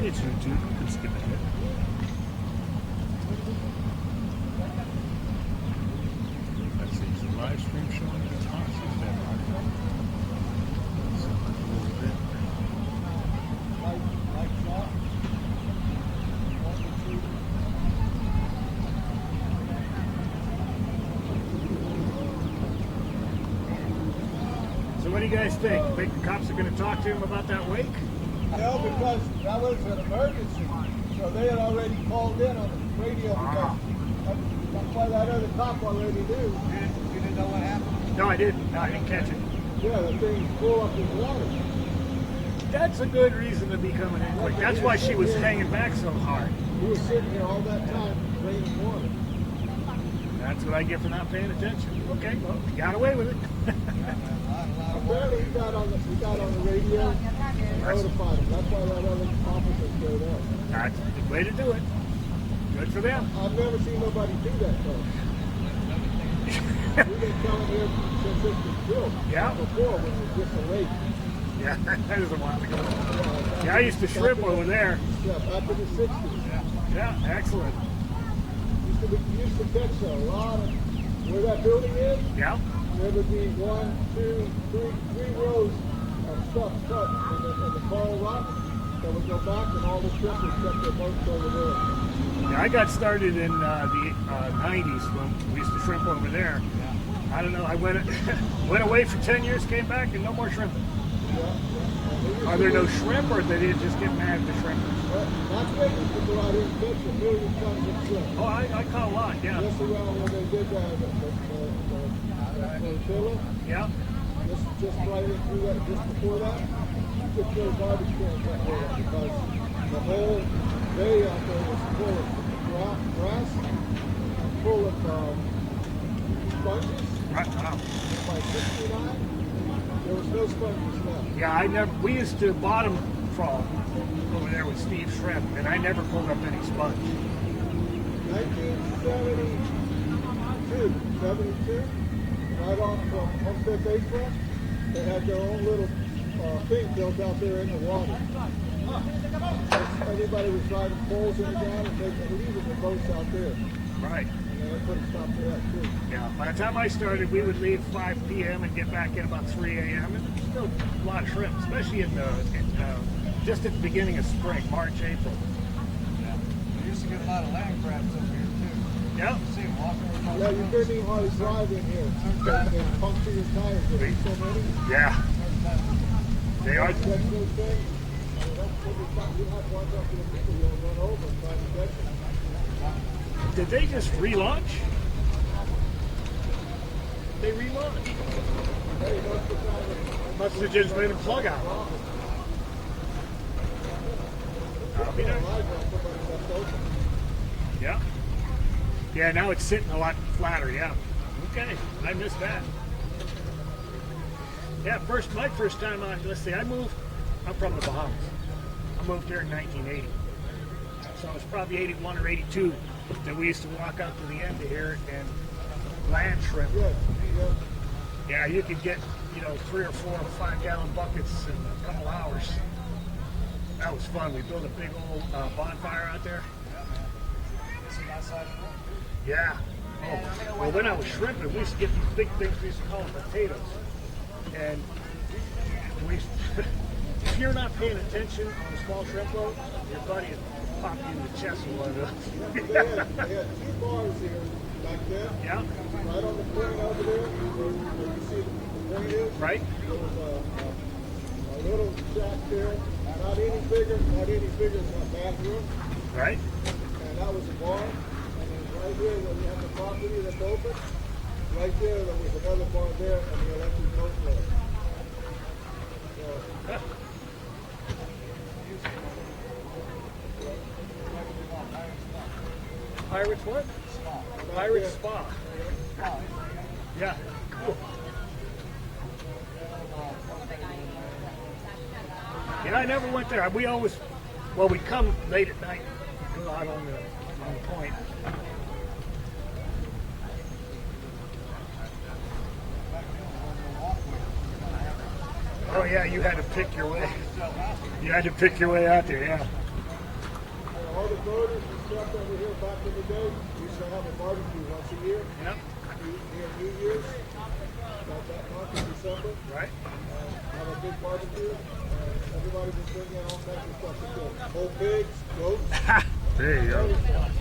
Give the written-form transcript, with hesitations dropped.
It's YouTube. You can skip ahead. Let's see, is the live stream showing the responses? So, a little bit. So what do you guys think? Think the cops are going to talk to him about that wake? No, because that was an emergency. So they had already called in on the radio because that's why that other cop already knew. You didn't know what happened? No, I didn't. No, I didn't catch it. Yeah, the thing flew up in the water. That's a good reason to be coming in quick. That's why she was hanging back so hard. He was sitting here all that time, raining water. That's what I get for not paying attention. Okay, well, you got away with it. Apparently he got on the radio and notified him. That's why that other officer showed up. That's the way to do it. Good for them. I've never seen nobody do that though. We've been coming here since this was built. Yeah. Before when it was just a lake. Yeah, that was a while ago. Yeah, I used to shrimp over there. Yeah, back in the 60s. Yeah, excellent. Used to catch a lot of, where that building is, Yeah. there would be 1, 2, 3 rows of stuff cut in the coral rock that would go back and all the shrimpers kept their boats over there. Yeah, I got started in the 90s when we used to shrimp over there. I don't know, I went away for 10 years, came back, and no more shrimping. Are there no shrimp, or did they just get mad at the shrimpers? That's why used to go out here and catch a million tons of shrimp. Oh, I caught a lot, yeah. Just around where they did the flotilla. Yeah. Just right in through that, just before that, you could throw garbage cans right there because the whole bay out there was full of grass and full of sponges. Right, wow. By 69, there was no sponges left. Yeah, we used to bottom trawl over there with Steve Shrimp, and I never pulled up any sponge. 1972, right on from Homestead Baseball, they had their own little thing built out there in the water. Everybody was driving poles in the ground and leaving the boats out there. Right. And they put a stop to that too. Yeah, by the time I started, we would leave 5 p.m. and get back in about 3 a.m. And still a lot of shrimp, especially just at the beginning of spring, March, April. Yeah. We used to get a lot of land crabs up here too. Yeah. See them walking around. Yeah, you couldn't even hardly drive in here. They puncture your tires. There's so many. Yeah. They are. Catch those things. I mean, that's what you have to watch out for the people you'll run over and try to catch them. Did they just relaunch? They relaunched. Hey, Must have just been a plug out. I'll be there. Yeah. Yeah, now it's sitting a lot flatter, yeah. Okay, I missed that. Yeah, my first time on, let's see, I'm from the Bahamas. I moved here in 1980. So it was probably 81 or 82 that we used to walk out to the end of here and land shrimp. Yeah, you could get, 3 or 4 or 5 gallon buckets in a couple hours. That was fun. We built a big old bonfire out there. Yeah. Oh, well, when I was shrimping, we used to get these big things. We used to call them potatoes. And if you're not paying attention on a small shrimp boat, your buddy will pop you in the chest with one of those. They had 2 bars here back there. Yeah. Right on the point over there, where you see the point is. Right. There was a little shack there, not any bigger than a bathroom. Right. And that was a bar. And then right here, where you have the property that's open, right there was another bar there, and the electric boat there. Pirates what? Spa. Pirates Spa. Yeah. Cool. Yeah, I never went there. We come late at night, go out on the point. Oh yeah, you had to pick your way. You had to pick your way out there, yeah. the boaters and stuff over here back in the day, we used to have a barbecue once a year. Yep. Near New Year's, about that month in December. Right. Have a big barbecue. Everybody was bringing in all kinds of stuff to cook. Whole pigs, goats. There you go.